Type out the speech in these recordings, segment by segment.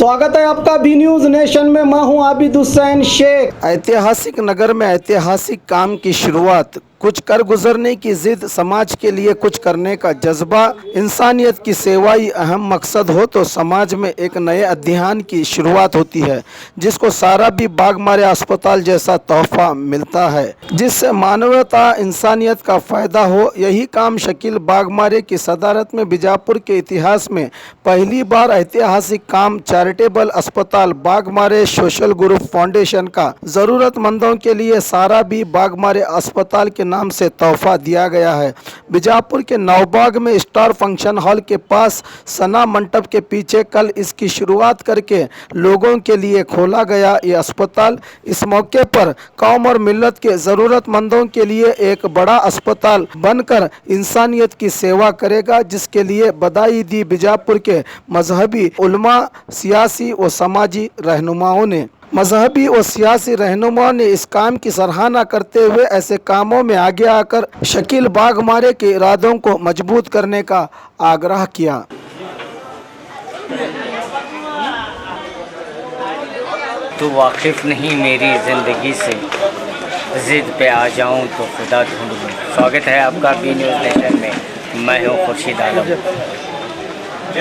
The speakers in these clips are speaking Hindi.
स्वागत है आपका बी न्यूज नेशन में। मैं हूं आबिद हुसैन शेख। ऐतिहासिक नगर में ऐतिहासिक काम की शुरुआत, कुछ कर गुजरने की जिद, समाज के लिए कुछ करने का जज्बा, इंसानियत की सेवा ही अहम मकसद हो तो समाज में एक नए अध्ययन की शुरुआत होती है, जिसको सारा भी बागमारे अस्पताल जैसा तोहफा मिलता है, जिससे मानवता इंसानियत का फायदा हो। यही काम शकील बागमारे की सदारत में बीजापुर के इतिहास में पहली बार ऐतिहासिक काम चैरिटेबल अस्पताल बागमारे सोशल ग्रुप फाउंडेशन का जरूरतमंदों के लिए सारा भी बागमारे अस्पताल के नाम से तोहफा दिया गया है। बीजापुर के नौबाग में स्टार फंक्शन हॉल के पास सना मंडप के पीछे कल इसकी शुरुआत करके लोगों के लिए खोला गया ये अस्पताल इस मौके पर कौम और मिल्लत के ज़रूरतमंदों के लिए एक बड़ा अस्पताल बनकर इंसानियत की सेवा करेगा, जिसके लिए बधाई दी बीजापुर के मजहबी उलमा, सियासी व समाजी रहनुमाओं ने। मजहबी और सियासी रहनुमाओं ने इस काम की सराहना करते हुए ऐसे कामों में आगे आकर शकील बागमारे के इरादों को मजबूत करने का आग्रह किया। तू वाकिफ नहीं मेरी ज़िंदगी से, जिद पे आ जाऊं तो खुदा ढूंढूं। स्वागत है आपका बी न्यूज़ नेशन में। मैं हूं खुर्शीद आलम।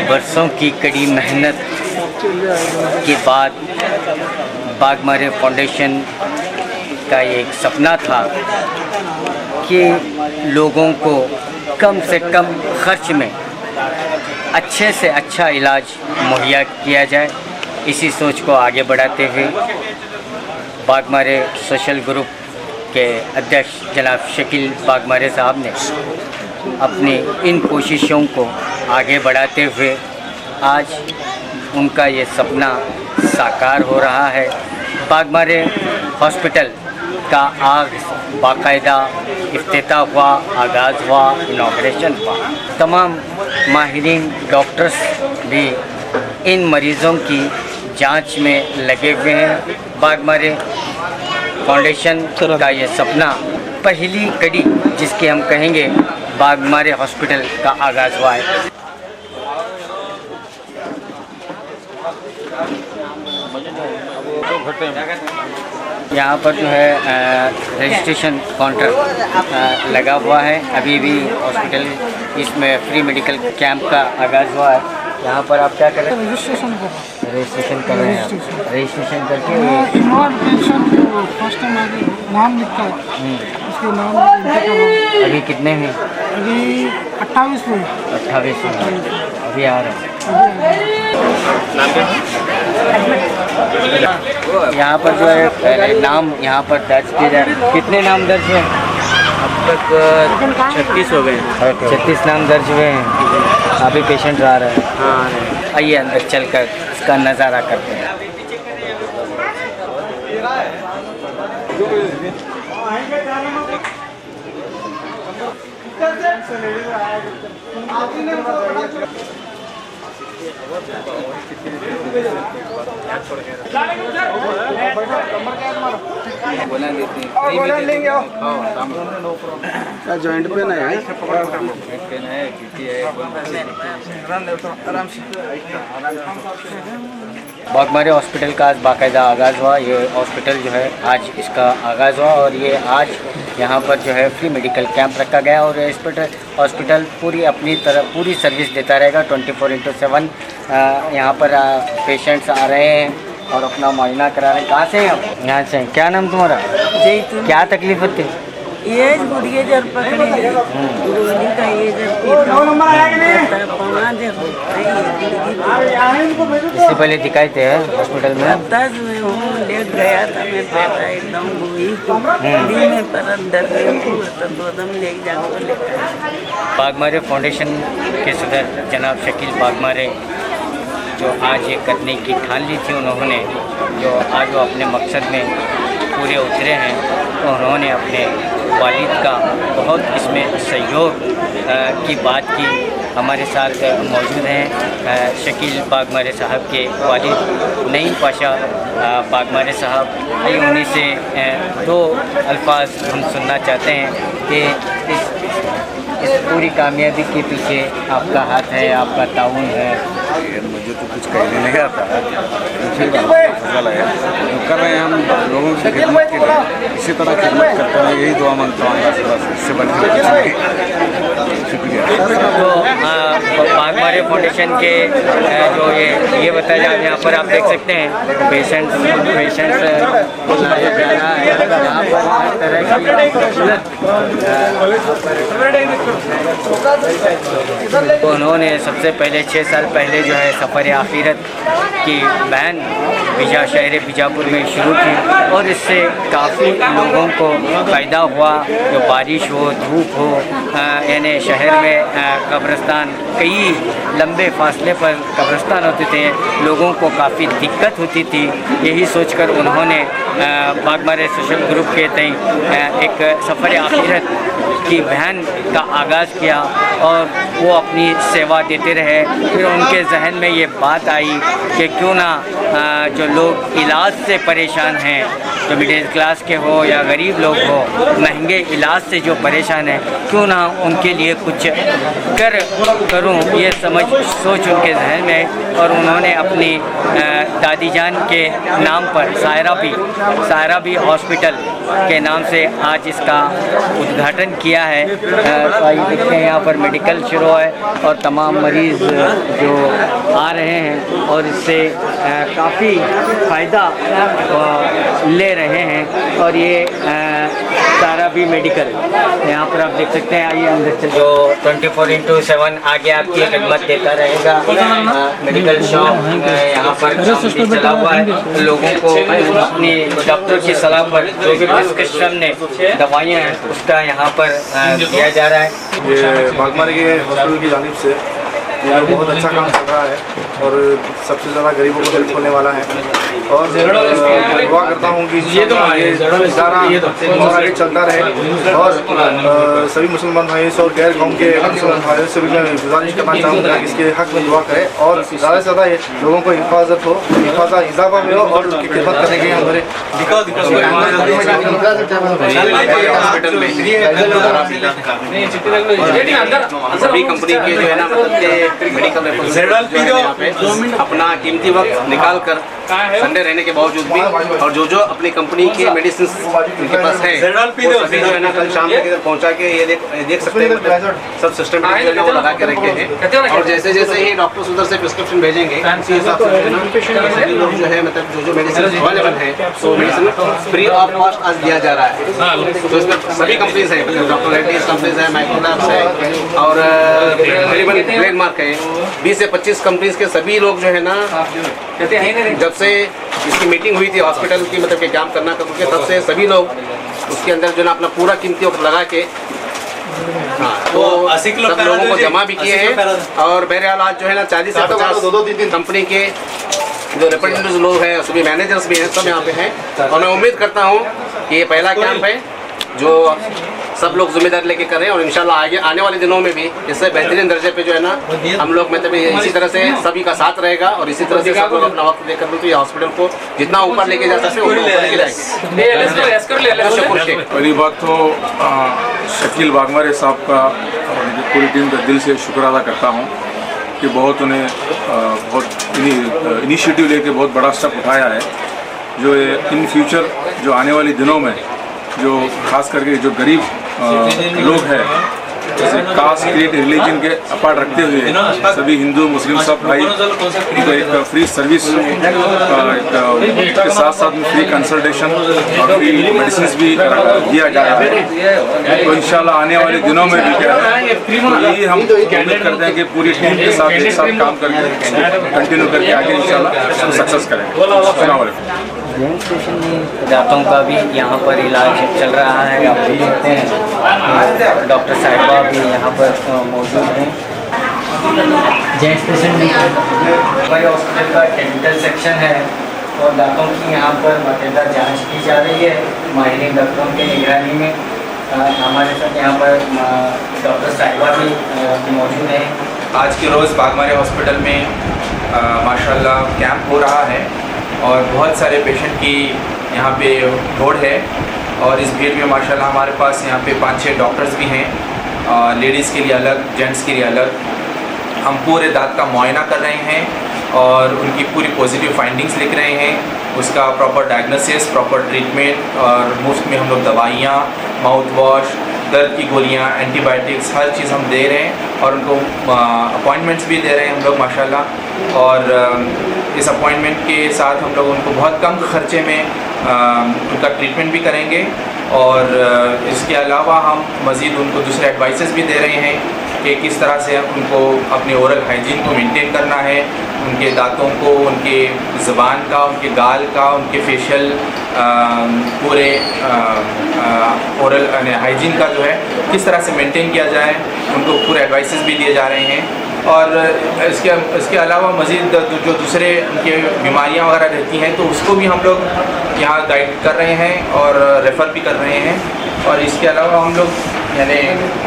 बरसों की कड़ी मेहनत के बाद बागमारे फाउंडेशन का एक सपना था कि लोगों को कम से कम खर्च में अच्छे से अच्छा इलाज मुहैया किया जाए। इसी सोच को आगे बढ़ाते हुए बागमारे सोशल ग्रुप के अध्यक्ष जनाब शकील बागमारे साहब ने अपनी इन कोशिशों को आगे बढ़ाते हुए आज उनका ये सपना साकार हो रहा है। बागमारे हॉस्पिटल का बाकायदा इफ्तिताह हुआ, आगाज़ हुआ, इनॉग्रेशन हुआ। तमाम माहिरीन डॉक्टर्स भी इन मरीज़ों की जांच में लगे हुए हैं। बागमारे फाउंडेशन का ये सपना पहली कड़ी जिसके हम कहेंगे बागमारे हॉस्पिटल का आगाज़ हुआ है। यहाँ पर जो है रजिस्ट्रेशन काउंटर लगा हुआ है। अभी भी हॉस्पिटल इसमें फ्री मेडिकल कैंप का आगाज़ हुआ है। यहाँ पर आप क्या कर रहे हैं? रजिस्ट्रेशन कर रहे हैं। रजिस्ट्रेशन करके फर्स्ट टाइम आगे नाम लिखता है, उसके नाम अभी कितने में? अभी 28 में 28 में अभी आ रहे हैं। यहाँ पर जो है नाम यहाँ पर दर्ज किए जा रहे हैं। कितने नाम दर्ज हैं? अब तक 36 हो गए। 36 नाम दर्ज हुए हैं। अभी पेशेंट आ रहे हैं। हाँ, आइए अंदर चलकर इसका नज़ारा करते हैं। क्या जॉइंट पेन है? बागमारे हॉस्पिटल का आज बाकायदा आगाज़ हुआ। ये हॉस्पिटल जो है आज इसका आगाज़ हुआ और ये आज यहाँ पर जो है फ्री मेडिकल कैंप रखा गया और हॉस्पिटल पूरी अपनी तरफ पूरी सर्विस देता रहेगा 24/7। यहाँ पर पेशेंट्स आ रहे हैं और अपना मुआयना करा रहे हैं। कहाँ से हैं आप? यहाँ से। क्या नाम तुम्हारा? जैतून। क्या तकलीफ होती? ये गुड़िया जर पकड़ी गोली का ये इससे पहले दिखाए थे हॉस्पिटल में? 10 में हूँ, लेट गया था मैं पैसा एकदम गोली में पर अंदर तो दम ले जाकर बागमारे फाउंडेशन के सदर जनाब शकील बागमारे जो आज ये करने की ठान ली थी उन्होंने, जो आज वो अपने मकसद में पूरे उतरे हैं, तो उन्होंने अपने वालिद का बहुत इसमें सहयोग की बात की। हमारे साथ मौजूद हैं शकील बागमारे साहब के वालिद नईम पाशा बागमारे साहब। आइए उन्हीं से दो अल्फाज हम सुनना चाहते हैं कि इस पूरी कामयाबी के पीछे आपका हाथ है, आपका ताउन है। मुझे तो कुछ कहने नहीं आता, फसल है तो कर रहे हैं हम लोगों की खिदमत के लिए, इसी तरह खिदमत करते हैं, यही दुआ मांगता हूँ अल्लाह से, बस इससे बढ़ के कुछ नहीं। शुक्रिया। तो बागमारे फाउंडेशन के जो ये बताया जाए, यहाँ पर आप देख सकते हैं पेशेंट्स को लाया जा रहा है, यहाँ पर हर तरह की सहूलत तो उन्होंने सबसे पहले 6 साल पहले जो है सफ़र आखिरत की वैन शहर बीजापुर में शुरू की और इससे काफ़ी लोगों को फ़ायदा हुआ। जो बारिश हो, धूप हो, यानी शहर में कब्रिस्तान कई लंबे फासले पर कब्रिस्तान होते थे, लोगों को काफ़ी दिक्कत होती थी। यही सोचकर उन्होंने बागमारे सोशल ग्रुप के तय एक सफ़र आखिरत की वैन का आगाज़ किया और वो अपनी सेवा देते रहे। फिर उनके जहन में ये बात आई कि क्यों ना जो लोग इलाज से परेशान हैं, जो मिडिल क्लास के हो या गरीब लोग हो, महंगे इलाज से जो परेशान हैं, क्यों ना उनके लिए कुछ करूं, ये सोच उनके जहन में। और उन्होंने अपनी दादी जान के नाम पर सायरा भी हॉस्पिटल के नाम से आज इसका उद्घाटन किया है। तो आइए देखते हैं, यहाँ पर मेडिकल शुरू है और तमाम मरीज़ जो आ रहे हैं और इससे काफ़ी फ़ायदा ले रहे हैं। और ये सारा भी मेडिकल यहाँ पर आप देख सकते हैं। आइए अंदर चलिए। जो 24/7 आगे आपकी खिदमत देता रहेगा। मेडिकल शॉप यहाँ पर चला हुआ है, लोगों को अपनी डॉक्टर की सलाह पर जो भी प्रिस्क्रिप्शन ने दवाइयाँ हैं उसका यहाँ पर दिया जा रहा है। ये बागमारे के हॉस्पिटल की जानिब से ये बहुत अच्छा काम चल रहा है और सबसे ज़्यादा गरीबों को हेल्प होने वाला है। और दुआ करता हूँ कि ये इदारा आगे चलता रहे और सभी मुसलमान भाइयों से और गैर कौम के मुसलमान भाइयों से भी मैं गुजारिश करना चाहूँगा कि इसके हक़ में दुआ करें और ज़्यादा से ज़्यादा लोगों को हिफाजत हो, इजाफा में हो और उनकी खिदमत करने के लिए हमारे सभी कंपनी के जो है ना मेडिकल अपना कीमती वक्त निकाल कर संडे रहने के बावजूद भी और जो अपनी कंपनी के मेडिसिन उनके पास है वो सभी जो है ना कल शाम तक इधर पहुंचा के ये देख सकते हैं, सब सिस्टम वो लगा के रखे हैं। और जैसे जैसे ही डॉक्टर उधर से प्रिस्क्रिप्शन भेजेंगे उसी हिसाब से सभी लोग जो है मतलब जो मेडिसिन अवेलेबल है तो मेडिसिन फ्री ऑफ कॉस्ट आज दिया जा रहा है। तो इसमें सभी कंपनीज हैं, डॉक्टर रेड्डीज कंपनीज है, माइक्रोलैब्स है और ब्लैक मार्क है। 20 से 25 कंपनीज के सभी लोग जो है ना जब से इसकी मीटिंग हुई थी हॉस्पिटल की मतलब कि काम करना क्योंकि तब से सभी लोग उसके अंदर जो ना अपना पूरा कीमती वक्त लगा के तो सब लोगों को जमा भी किए हैं। और बहरहाल आज जो है ना 40 से 50 कंपनी के जो रिप्रेजेंटेटिव लोग हैं सभी मैनेजर्स भी हैं, सब यहाँ पे हैं। और मैं उम्मीद करता हूँ कि ये पहला कैंप है जो सब लोग जिम्मेदारी लेके कर रहे हैं और इंशाल्लाह आगे आने वाले दिनों में भी इससे बेहतरीन दर्जे पे जो है ना हम लोग मतलब इसी तरह से सभी का साथ रहेगा और इसी तरह से सब लोग अपना वक्त देकर तो ये हॉस्पिटल को जितना ऊपर लेके जा सकते हैं पहली बात तो शकील बागमारे साहब का पूरी टीम का दिल से शुक्र अदा करता हूँ कि उन्हें बहुत इनिशिएटिव लेके बहुत बड़ा स्टेप उठाया है जो इन फ्यूचर जो आने वाले दिनों में जो खास करके जो गरीब लोग हैं जैसे कास्ट क्रिएट रिलीजन के अपार्ट रखते हुए सभी हिंदू मुस्लिम सब भाई उनको एक फ्री सर्विस के साथ साथ में फ्री कंसल्टेशन और फ्री मेडिसिन भी दिया जा रहा है। तो इंशाल्लाह आने वाले दिनों में भी क्या है तो यही हम उम्मीद करते हैं कि पूरी टीम के साथ एक साथ काम करके कंटिन्यू करके आगे इंशाल्लाह हम सक्सेस करेंगे। अस्सलाम वालेकुम। दांतों का भी यहाँ पर इलाज चल रहा है, आप देख सकते हैं। डॉक्टर साहिबा भी यहाँ पर मौजूद हैं। जेंट्स पेशेंट भी हमारे हॉस्पिटल का डेंटल सेक्शन है और दांतों की यहाँ पर बाकायदा जांच की जा रही है माहिर डॉक्टरों की निगरानी में। हमारे साथ यहाँ पर डॉक्टर साहिबा भी मौजूद हैं। आज के रोज़ बागमारे हॉस्पिटल में माशाल्लाह कैंप हो रहा है और बहुत सारे पेशेंट की यहाँ पे होड़ है और इस भीड़ में माशाल्लाह हमारे पास यहाँ पे 5-6 डॉक्टर्स भी हैं, लेडीज़ के लिए अलग, जेंट्स के लिए अलग। हम पूरे दांत का मुआयना कर रहे हैं और उनकी पूरी पॉजिटिव फाइंडिंग्स लिख रहे हैं, उसका प्रॉपर डायग्नोसिस, प्रॉपर ट्रीटमेंट और मुफ्त में हम लोग दवाइयाँ, माउथ वॉश, दर्द की गोलियाँ, एंटीबायोटिक्स, हर चीज़ हम दे रहे हैं और उनको अपॉइंटमेंट्स भी दे रहे हैं हम लोग माशाल्लाह। और इस अपॉइंटमेंट के साथ हम लोग उनको बहुत कम खर्चे में उनका ट्रीटमेंट भी करेंगे और इसके अलावा हम मज़ीद उनको दूसरे एडवाइसेस भी दे रहे हैं कि किस तरह से उनको अपने ओरल हाइजीन को मेंटेन करना है, उनके दांतों को, उनके ज़बान का, उनके गाल का, उनके फेशियल पूरे ओरल हाइजीन का जो है किस तरह से मेंटेन किया जाए, उनको पूरे एडवाइसेस भी दिए जा रहे हैं। और इसके अलावा मज़ीद जो दूसरे उनके बीमारियां वगैरह रहती हैं तो उसको भी हम लोग यहाँ गाइड कर रहे हैं और रेफ़र भी कर रहे हैं। और इसके अलावा हम लोग यानी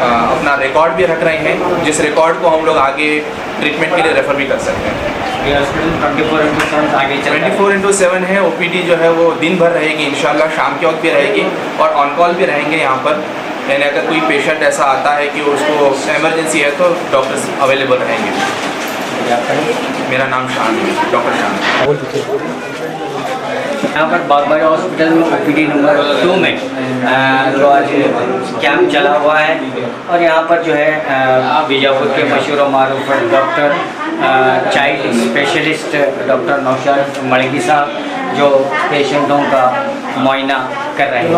अपना रिकॉर्ड भी रख रहे हैं, जिस रिकॉर्ड को हम लोग आगे ट्रीटमेंट के लिए रेफ़र भी कर सकते हैं। 24/7 है। OPD जो है वो दिन भर रहेगी इंशाल्लाह, शाम के वक्त भी रहेगी और ऑन कॉल भी रहेंगे यहाँ पर। यानी अगर कोई पेशेंट ऐसा आता है कि उसको एमरजेंसी है तो डॉक्टर्स अवेलेबल रहेंगे। मेरा नाम शान है, डॉक्टर शान है। यहाँ पर बागबारी हॉस्पिटल में OPD नंबर 2 में जो आज कैंप चला हुआ है और यहाँ पर जो है बीजापुर के मशहूर और मारूफ doctor child specialist doctor Naushad Madgi साहब जो पेशेंटों का मुआयना कर रहे हैं।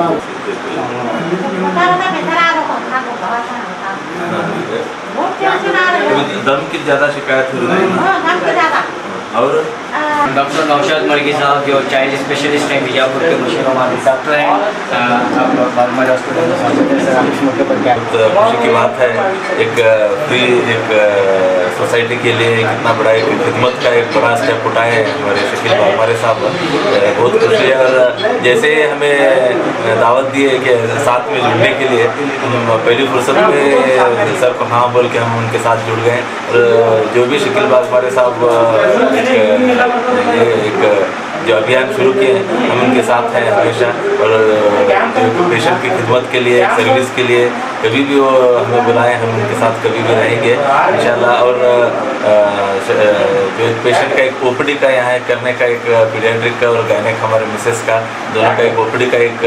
दम की ज़्यादा शिकायत हो रही है और डॉक्टर नौशाद मड़गी साहब जो चाइल्ड स्पेशलिस्ट हैं बीजापुर के मशहूर मारूफ डॉक्टर हैं, आप बागबारी हॉस्पिटल में पहुँचते हैं सर। इस मौके पर क्या खुशी की बात है, एक फ्री एक सोसाइटी के लिए कितना बड़ा एक खिदमत का एक बड़ा स्टेप उठाए हैं हमारे शकील बागमारे साहब, बहुत खुशी है। और जैसे हमें दावत दी है कि साथ में जुड़ने के लिए, हम पहली फुर्सत में सर को हाँ बोल के हम उनके साथ जुड़ गए। और जो भी शकील बागमारे साहब एक जो अभियान शुरू किए हैं हम उनके साथ हैं हमेशा। और पेशेंट की खिदमत के लिए, सर्विस के लिए कभी भी वो हमें बुलाएं, हम उनके साथ कभी भी रहेंगे इंशाल्लाह। और जो पेशेंट का एक OPD का यहाँ करने का एक पीडियाट्रिक का और गायनेक हमारे मिसेस का दोनों का एक OPD का एक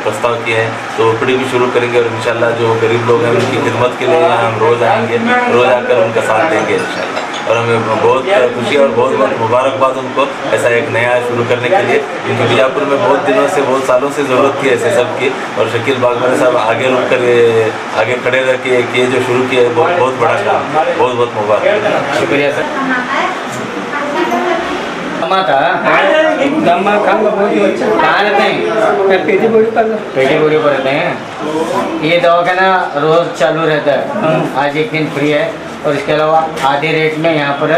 प्रस्ताव किया है, तो OPD भी शुरू करेंगे। और इंशाल्लाह जो गरीब लोग हैं उनकी खिदमत के लिए हम रोज़ आएंगे, रोज़ आकर उनका साथ देंगे इंशाल्लाह। और हमें बहुत खुशी और बहुत बहुत मुबारकबाद उनको ऐसा एक नया शुरू करने के लिए, क्योंकि बीजापुर में बहुत दिनों से, बहुत सालों से ज़रूरत थी ऐसे सब की। और शकील बागमारे साहब आगे रुक कर आगे खड़े रह के ये जो शुरू किया है बहुत बड़ा काम, बहुत बहुत मुबारक। शुक्रिया सर। था कहाँ रहते हैं? पेटी बोरी पर रहते हैं। ये दवाखाना रोज़ चालू रहता है, आज एक दिन फ्री है और इसके अलावा आधे रेट में यहाँ पर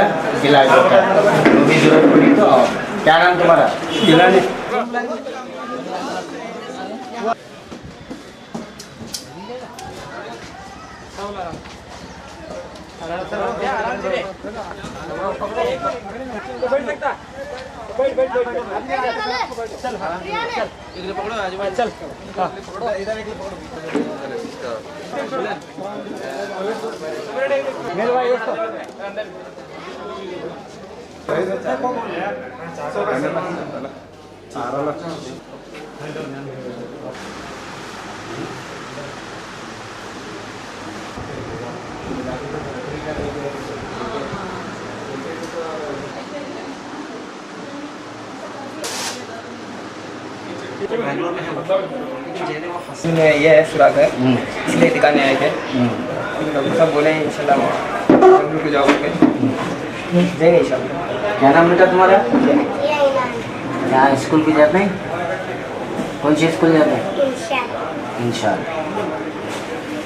इलाज होता है। जो भी जरूरत पड़ी तो आओ। क्या नाम तुम्हारा? जिलानी। ये है सुराग है, इसलिए दिखाने आए थे। डॉक्टर साहब बोले इंशाल्लाह जरूर को जाओगे, जाएंगे इंशाल्लाह। क्या नाम बेटा तुम्हारा? यहाँ स्कूल भी जाते हैं? कौन सी स्कूल जाते हैं? इंशाल्लाह।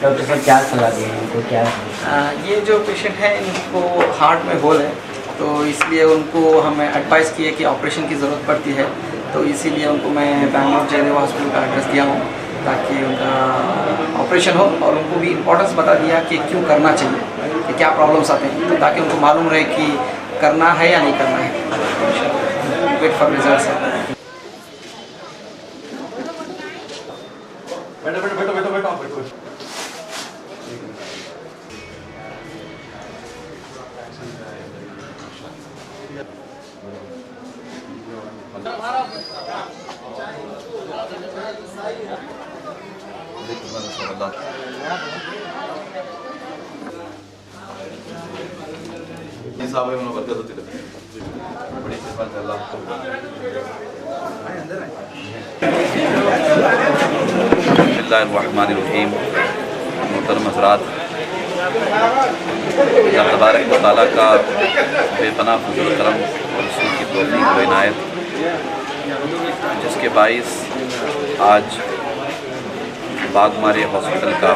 डॉक्टर साहब क्या सलाह दिए इनको? क्या ये जो पेशेंट है इनको हार्ट में होल है, तो इसलिए उनको हमें एडवाइस किए कि ऑपरेशन की ज़रूरत पड़ती है, तो इसीलिए उनको मैं बैंगलोर जयदेव हॉस्पिटल का एड्रेस दिया हूँ ताकि उनका ऑपरेशन हो। और उनको भी इम्पोर्टेंस बता दिया कि क्यों करना चाहिए, कि क्या प्रॉब्लम्स आते हैं, तो ताकि उनको मालूम रहे कि करना है या नहीं करना है। वेट फॉर रिजल्ट्स है। साहब है बरकत होती रहती बड़ी कृपा से अल्लाह बिस्मिल्लाहिर्रहमानिर्रहीम। मोहतरम हज़रात, अल्लाह तबारक व तआला का बेपनाह फज़ल करम और उसकी तौफ़ीक़ व इनायत, जिसके बाइस आज बागमारे हॉस्पिटल का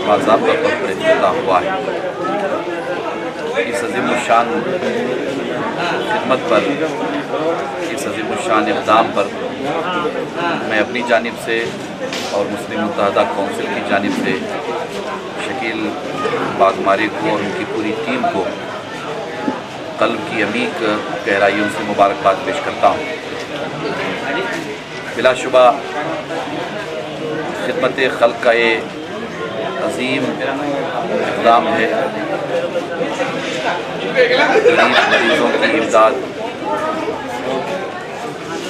बाज़ाब्ता तौर पर इफ्तिताह हुआ है। इस अज़ीमुश्शान खिदमत पर, इस अज़ीमुश्शान इक़दाम पर मैं अपनी जानिब से और मुस्लिम मुत्तहदा कौंसिल की जानिब से शकील बागमारे को और उनकी पूरी टीम को क़ल्ब की अमीक गहराइयों से मुबारकबाद पेश करता हूँ। बिलाशुबा खिदमत खल्क़ का ये अज़ीम इक़दाम है। गरीब मरीज़ों की इमदाद,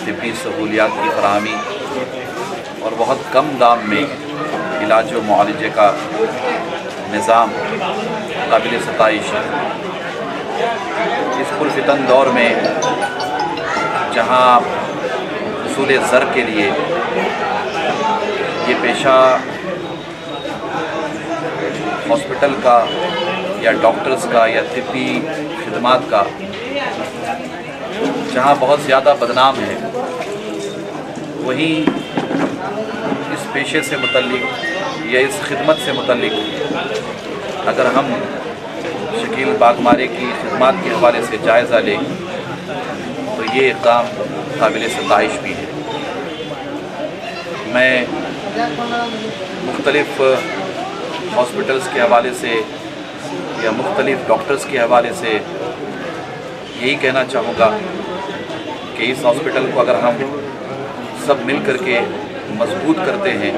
तिब्बी सहूलियात की फराहमी और बहुत कम दाम में इलाज व मुआलजे का निज़ाम काबिल सताइश है। इस पुरफ़ितन दौर में जहाँ उसूल ज़र के लिए ये पेशा हॉस्पिटल का या डॉक्टर्स का या तिब्बी खिदमात का जहाँ बहुत ज़्यादा बदनाम है, वहीं इस पेशे से मुतल्लिक या इस खिदमत से मुतल्लिक अगर हम शकील बागमारे की खिदमत के हवाले से जायज़ा लें तो ये इक़दाम काबिल सताइश भी है। मैं मुख्तलिफ़ हॉस्पिटल्स के हवाले से या मुख्तलिफ़ डॉक्टर्स के हवाले से यही कहना चाहूँगा कि इस हॉस्पिटल को अगर हम सब मिल कर के मजबूत करते हैं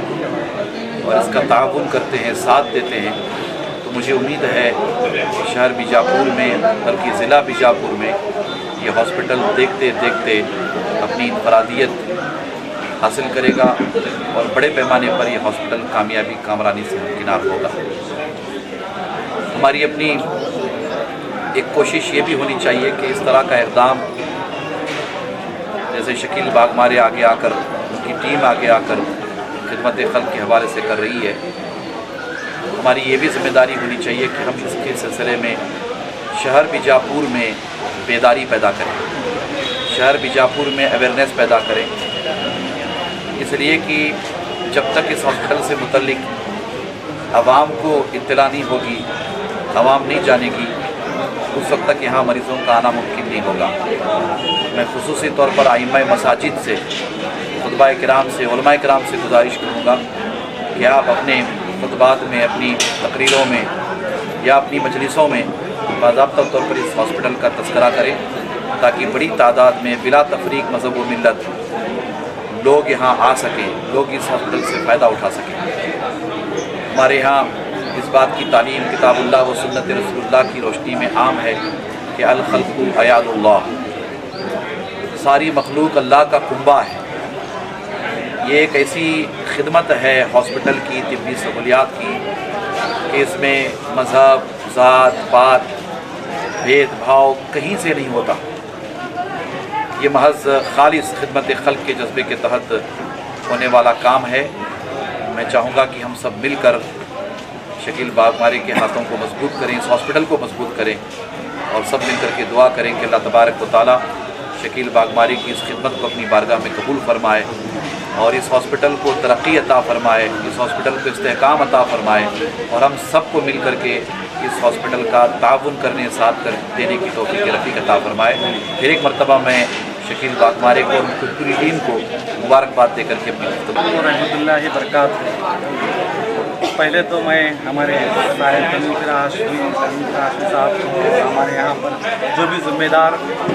और इसका ताउन करते हैं, साथ देते हैं, तो मुझे उम्मीद है कि शहर बीजापुर में, बल्कि ज़िला बीजापुर में ये हॉस्पिटल देखते देखते अपनी इनफरादियत हासिल करेगा और बड़े पैमाने पर यह हॉस्पिटल कामयाबी कामरानी से किनार होगा। हमारी अपनी एक कोशिश ये भी होनी चाहिए कि इस तरह का इक़दाम जैसे शकील बागमारे आगे आकर, उनकी टीम आगे आकर खिदमत खल्क़ के हवाले से कर रही है, हमारी ये भी ज़िम्मेदारी होनी चाहिए कि हम इसके सिलसिले में शहर बीजापुर में बेदारी पैदा करें, शहर बीजापुर में अवेयरनेस पैदा करें। इसलिए कि जब तक इस हॉस्पिटल से मुतल्लिक आवाम को इत्तला नहीं होगी, आवाम नहीं जानेगी, उस वक्त तक यहाँ मरीज़ों का आना मुमकिन नहीं होगा। मैं खुसूसी तौर पर आइम्मा मसाजिद से, खुतबा किराम से, उलमा किराम से गुजारिश करूँगा कि आप अपने खुतबात में, अपनी तकरीरों में या अपनी मजलिसों में बाज़ाब्ता तौर पर इस हॉस्पिटल का तज़किरा करें, ताकि बड़ी तादाद में बिला तफरीक मज़हब व मिल्लत लोग यहाँ आ सकें, लोग इस हॉस्पिटल से फ़ायदा उठा सकें। हमारे यहाँ इस बात की तालीम किताबुल्लाह व सुन्नत रसूलुल्लाह की रोशनी में आम है कि अल खल्क़ु अयादुल्लाह, सारी मखलूक अल्लाह का कुंबा है। ये एक ऐसी खिदमत है हॉस्पिटल की, तिब्बी सहूलियात की, कि इसमें मज़हब, ज़ात पात, भेदभाव कहीं से नहीं होता। ये महज़ खालिस खिदमत खल्क़ के जज्बे के तहत होने वाला काम है। मैं चाहूँगा कि हम सब मिलकर शकील बागमारे के हाथों को मजबूत करें, इस हॉस्पिटल को मजबूत करें और सब मिलकर के दुआ करें कि अल्लाह तबारक व तआला शकील बागमारे की इस खिदमत को अपनी बारगाह में कबूल फरमाए और इस हॉस्पिटल को तरक्की अता फरमाए, इस हॉस्पिटल को इस्तेहकाम अता फरमाए और हम सबको मिल कर के इस हॉस्पिटल का ताउन करने, साथ कर देने की तौफ़ीक़ रफ़ीक अता फरमाए। फिर एक मरतबा मैं शकील बागमारे को और उनकी पूरी टीम को मुबारकबाद देकर के अपनी रहमतुल्लाहि बरकात। पहले तो मैं हमारे साहिब तमीर हाशमी साहब को, हमारे यहाँ पर जो भी ज़िम्मेदार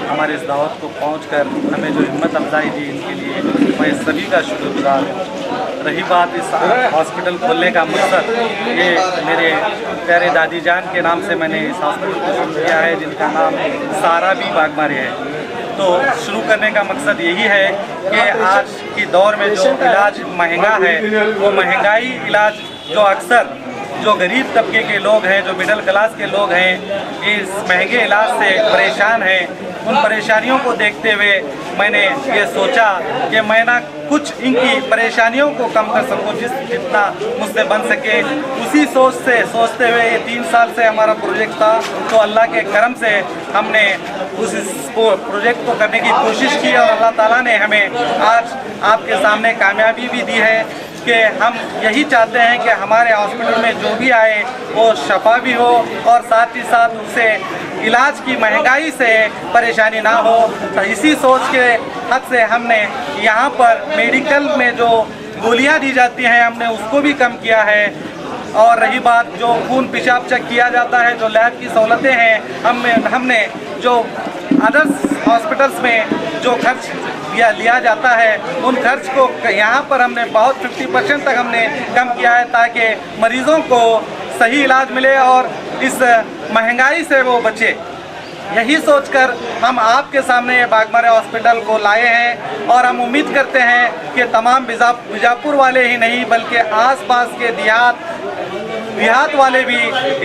हमारे इस दावत को पहुँचकर हमें जो हिम्मत अफजाई दी, इनके लिए मैं सभी का शुक्रगुज़ार हूँ। रही बात इस हॉस्पिटल खोलने का मकसद, ये मेरे प्यारे दादी जान के नाम से मैंने इस हॉस्पिटल को शुरू किया है, जिनका नाम सारा भी बागमारे है। तो शुरू करने का मकसद यही है कि आज के दौर में जो इलाज महंगा है, वो महंगाई इलाज जो अक्सर जो गरीब तबके के लोग हैं, जो मिडिल क्लास के लोग हैं, इस महंगे इलाज से परेशान हैं, उन परेशानियों को देखते हुए मैंने ये सोचा कि मैं ना कुछ इनकी परेशानियों को कम कर सकूं, जितना मुझसे बन सके। उसी सोच से सोचते हुए ये 3 साल से हमारा प्रोजेक्ट था। तो अल्लाह के करम से हमने उस प्रोजेक्ट को करने की कोशिश की और अल्लाह ताला ने हमें आज आपके सामने कामयाबी भी दी है कि हम यही चाहते हैं कि हमारे हॉस्पिटल में जो भी आए वो शफा भी हो और साथ ही साथ उसे इलाज की महंगाई से परेशानी ना हो। तो इसी सोच के हद से हमने यहाँ पर मेडिकल में जो गोलियाँ दी जाती हैं हमने उसको भी कम किया है। और रही बात जो खून पेशाब चेक किया जाता है, जो लैब की सहूलतें हैं, हमने जो अदर्स हॉस्पिटल्स में जो खर्च लिया जाता है उन खर्च को यहाँ पर हमने बहुत 50% तक हमने कम किया है ताकि मरीज़ों को सही इलाज मिले और इस महंगाई से वो बचे। यही सोचकर हम आपके सामने ये बागमारे हॉस्पिटल को लाए हैं और हम उम्मीद करते हैं कि तमाम बीजापुर वाले ही नहीं बल्कि आसपास के देहात वाले भी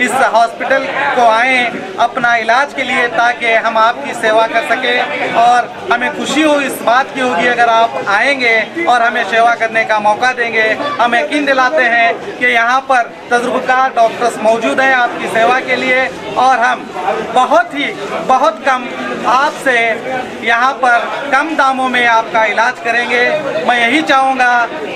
इस हॉस्पिटल को आएँ अपना इलाज के लिए ताकि हम आपकी सेवा कर सकें। और हमें खुशी हो इस बात की होगी अगर आप आएंगे और हमें सेवा करने का मौका देंगे। हम यकीन दिलाते हैं कि यहाँ पर तजुर्बेकार डॉक्टर्स मौजूद हैं आपकी सेवा के लिए और हम बहुत कम आपसे यहाँ पर कम दामों में आपका इलाज करेंगे। मैं यही चाहूँगा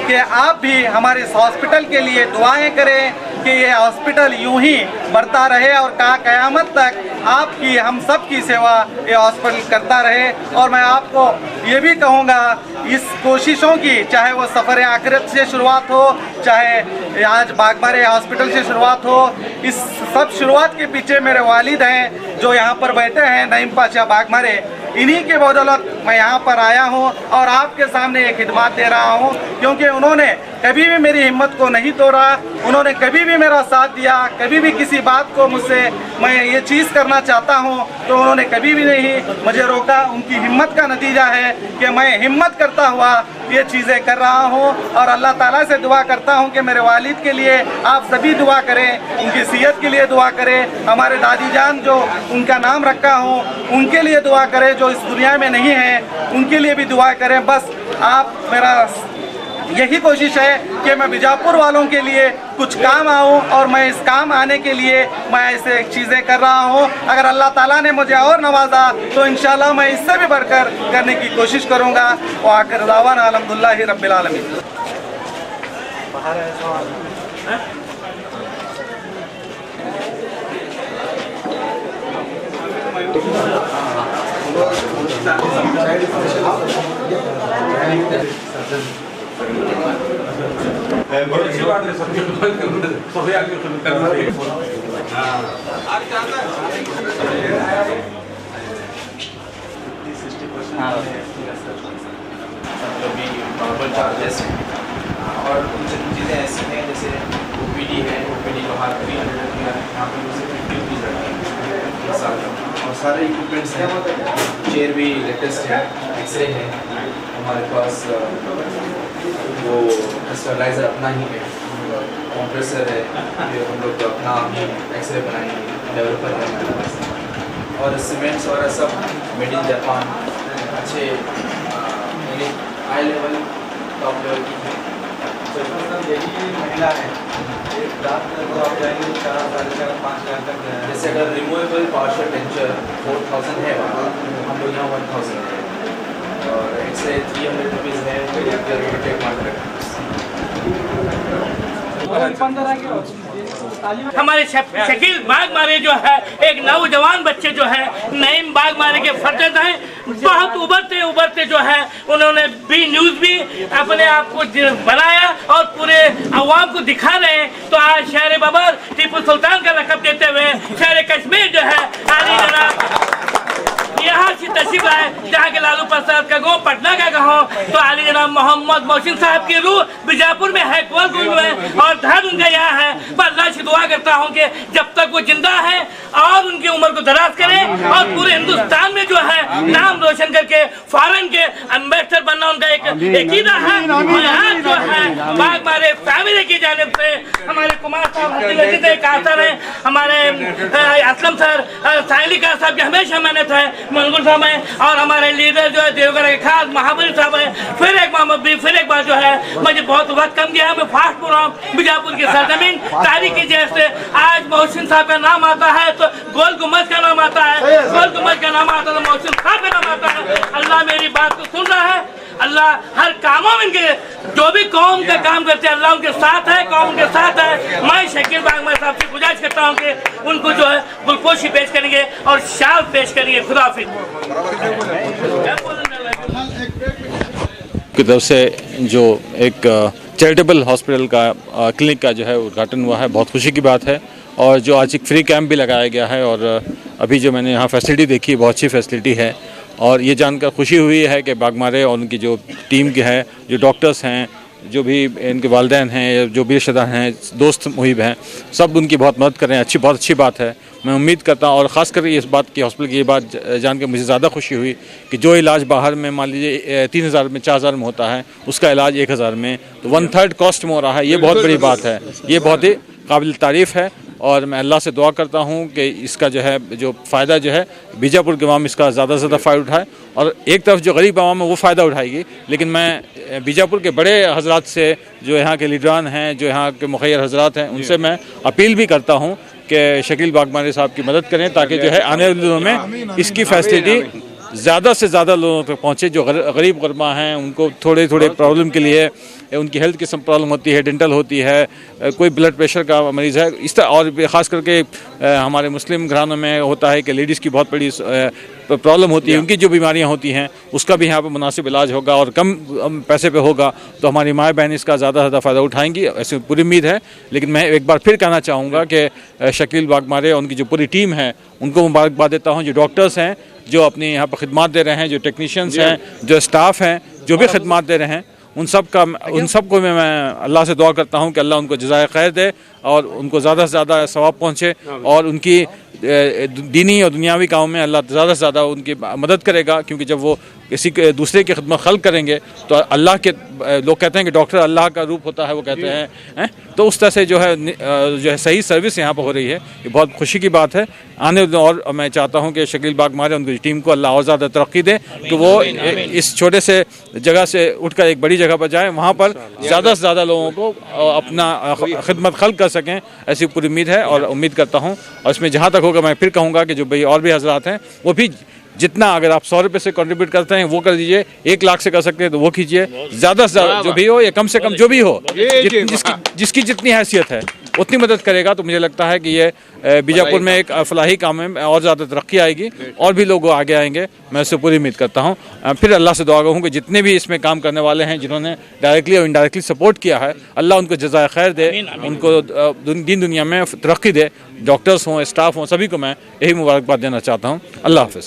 कि आप भी हमारे इस हॉस्पिटल के लिए दुआएं करें कि ये हॉस्पिटल यूं ही बढ़ता रहे और क़यामत तक आपकी हम सब की सेवा ये हॉस्पिटल करता रहे। और मैं आपको ये भी कहूँगा इस कोशिशों की, चाहे वो सफ़र आखिरत से शुरुआत हो, चाहे आज बागमारे हॉस्पिटल से शुरुआत हो, इस सब शुरुआत के पीछे मेरे वालिद हैं जो यहाँ पर बैठे हैं, नईम पाशा बागमारे। इन्हीं के बदौलत मैं यहाँ पर आया हूँ और आपके सामने ये खिदमत दे रहा हूँ क्योंकि उन्होंने कभी भी मेरी हिम्मत को नहीं तोड़ा, उन्होंने कभी भी मेरा साथ दिया। कभी भी किसी बात को मुझसे मैं ये चीज़ करना चाहता हूँ तो उन्होंने कभी भी नहीं मुझे रोका। उनकी हिम्मत का नतीजा है कि मैं हिम्मत करता हुआ ये चीज़ें कर रहा हूँ और अल्लाह ताला से दुआ करता हूँ कि मेरे वालिद के लिए आप सभी दुआ करें, उनकी सेहत के लिए दुआ करें, हमारे दादी जान जो उनका नाम रखा हूँ उनके लिए दुआ करें, जो इस दुनिया में नहीं है उनके लिए भी दुआ करें। बस आप मेरा यही कोशिश है कि मैं बीजापुर वालों के लिए कुछ काम आऊँ और मैं इस काम आने के लिए मैं ऐसे चीज़ें कर रहा हूँ। अगर अल्लाह ताला ने मुझे और नवाजा तो इंशाल्लाह मैं इससे भी बढ़कर करने की कोशिश करूँगा। और आखिर दावाना अल्हम्दुलिल्लाहि रब्बिल आलमीन। नॉर्मल चार्जेस हैं और कुछ चीज़ें ऐसी हैं जैसे OPD है, OPD बाहर 300 रुपया है, यहाँ पर उसे 50 रुपीज़ लगती है साल और सारे इक्विपमेंट्स हैं, चेयर भी लेटेस्ट है, एक्सरे है हमारे पास, वो स्टेबलाइज़र अपना ही है, कंप्रेसर है, फिर हम लोग अपना एक्सरे बनाएंगे, डेवलपर है हमारे पास और सीमेंट्स वगैरह सब मेड इन जापान अच्छे हाई लेवल टॉप लेवल की है। यही महिला है, एक रात को आप जाएंगे 4, 4.5, 5 हज़ार तक। जैसे अगर रिमूवेबल पार्शियल टेंचर 4000 है वहाँ, हम लोग यहाँ 1000 है और एक्सरे 300 रुपीज़ है, टेक मार्केट। हमारे शकील बागमारे जो है एक नौजवान बच्चे जो है नईम बागमारे के फर्जंद हैं। बहुत उभरते जो है उन्होंने बी न्यूज़ भी अपने आप को बनाया और पूरे अवाम को दिखा रहे हैं। तो आज शहर बबर टीपू सुल्तान का लक़ब देते हुए शहर कश्मीर जो है आली जनाब यहाँ से तशरीफ आए, जहाँ के लालू प्रसाद का गाँव पटना का गाँव, तो आली जनाब मोहम्मद मोहसिन साहब की रूह बीजापुर में है, कुआंकुंज में, और धर्म उनका यहाँ है। मैं अल्लाह से दुआ करता हूँ कि जब तक वो जिंदा है और उनकी उम्र को दराज करें में और पूरे हिंदुस्तान में जो है नाम रोशन करके फॉरेन के एम्बेसडर बनना उनका एक अकीदा है। और आज जो है बागमारे फैमिली की जानिब से हमारे कुमार साहब एक आसर है, हमारे असलम सर, साइली का साहब की हमेशा मेहनत है, मंगुल साहब है, और हमारे लीडर जो है देवगढ़ के खास महाबली साहब है। फिर एक बार जो है मुझे बहुत वक्त कम गया, मैं फास्ट बोल रहा हूँ। बीजापुर की सरजमीन तारीख की जैसे आज मोहसिन साहब का नाम आता है तो गोल गुम्बद का नाम आता है, गोल गुम्बद का नाम आता है तो मोहसिन साहब का नाम आता है। अल्लाह मेरी बात को सुन रहा है, अल्लाह हर कामों में इनके जो भी कौम का काम करते हैं अल्लाह उनके साथ है, कौम के साथ है। मैं शकील बागमारे साहब से गुजारिश करता हूँ कि उनको जो है गुलपोशी पेश करेंगे और शाल पेश करेंगे। खुदा हाफिज़। की तरफ से जो एक चैरिटेबल हॉस्पिटल का क्लिनिक का जो है उद्घाटन हुआ है, बहुत खुशी की बात है। और जो आज एक फ्री कैंप भी लगाया गया है और अभी जो मैंने यहाँ फैसिलिटी देखी बहुत अच्छी फैसिलिटी है। और ये जानकर खुशी हुई है कि बागमारे और उनकी जो टीम के हैं, जो डॉक्टर्स हैं, जो भी इनके वालिदैन हैं, जो भी रिश्तेदार हैं, दोस्त मुहिब हैं, सब उनकी बहुत मदद कर रहे हैं। बहुत अच्छी बात है। मैं उम्मीद करता हूँ और ख़ासकर इस बात की हॉस्पिटल की ये बात जान के मुझे ज़्यादा खुशी हुई कि जो इलाज बाहर में मान लीजिए 3000 में 4000 में होता है, उसका इलाज 1000 में, तो 1/3 कॉस्ट में हो रहा है। ये बहुत बड़ी बात है, ये बहुत ही काबिल तारीफ़ है। और मैं अल्लाह से दुआ करता हूँ कि इसका जो है जो फ़ायदा जो है बीजापुर के अवाम इसका ज़्यादा से ज़्यादा फ़ायदा उठाए। और एक तरफ जो गरीब अवाम है वो फ़ायदा उठाएगी, लेकिन मैं बीजापुर के बड़े हजरात से, जो यहाँ के लीडरान हैं, जो यहाँ के मुखैर हजरात हैं, उनसे मैं अपील भी करता हूँ कि शकील बागमारे साहब की मदद करें ताकि जो है आने वाले दिनों में इसकी फैसिलिटी ज़्यादा से ज़्यादा लोगों तक पहुँचे। जो गरीब गुरबा हैं उनको थोड़े प्रॉब्लम के लिए, उनकी हेल्थ की सब प्रॉब्लम होती है, डेंटल होती है, कोई ब्लड प्रेशर का मरीज़ है, इस तरह। और ख़ास करके हमारे मुस्लिम घरानों में होता है कि लेडीज़ की बहुत बड़ी प्रॉब्लम होती है, उनकी जो बीमारियां होती हैं उसका भी यहाँ पर मुनासिब इलाज होगा और कम पैसे पे होगा, तो हमारी माएँ बहन इसका ज़्यादा से ज़्यादा फ़ायदा उठाएंगी, ऐसी पूरी उम्मीद है। लेकिन मैं एक बार फिर कहना चाहूँगा कि शकील बागमारे और उनकी जो पूरी टीम है उनको मुबारकबाद देता हूँ। जो डॉक्टर्स हैं जो अपनी यहाँ पर खिदमत दे रहे हैं, जो टेक्नीशियंस हैं, जो स्टाफ हैं, जो भी खिदमत दे रहे हैं, उन सब को मैं अल्लाह से दुआ करता हूँ कि अल्लाह उनको जज़ाए खैर दे और उनको ज़्यादा से ज़्यादा सवाब पहुँचे और उनकी दीनी और दुनियावी कामों में अल्लाह ज़्यादा से ज़्यादा उनकी मदद करेगा। क्योंकि जब वो किसी के दूसरे की खिदमत खल्क करेंगे तो अल्लाह के, लोग कहते हैं कि डॉक्टर अल्लाह का रूप होता है, वो कहते हैं, तो उस तरह से जो है सही सर्विस यहाँ पर हो रही है। ये बहुत खुशी की बात है। आने और मैं चाहता हूँ कि शकील बागमारे उनकी टीम को अल्लाह और ज़्यादा तरक्की दे कि वो इस छोटे से जगह से उठकर एक बड़ी जगह पर जाएँ, वहाँ पर ज़्यादा से ज़्यादा लोगों को अपना खिदमत खल्क कर सकें, ऐसी पूरी उम्मीद है। और उम्मीद करता हूँ और इसमें जहाँ तक होगा मैं फिर कहूँगा कि जो भाई और भी हजरात हैं वो भी जितना, अगर आप 100 रुपये से कंट्रीब्यूट करते हैं वो कर दीजिए, 1 लाख से कर सकते हैं तो वो कीजिए, ज़्यादा से ज़्यादा जो भी हो या कम से कम जो भी हो, जिसकी जितनी हैसियत है उतनी मदद करेगा। तो मुझे लगता है कि ये बीजापुर में एक फलाही काम में और ज़्यादा तरक्की आएगी और भी लोग आगे आएंगे, मैं उससे पूरी उम्मीद करता हूँ। फिर अल्लाह से दुआ करूँ कि जितने भी इसमें काम करने वाले हैं, जिन्होंने डायरेक्टली और इनडायरेक्टली सपोर्ट किया है, अल्लाह उनको जज़ाए खैर दे, उनको दीन दुनिया में तरक्की दे। डॉक्टर्स हों, स्टाफ हों, सभी को मैं यही मुबारकबाद देना चाहता हूँ। अल्लाह हाफ़िज़।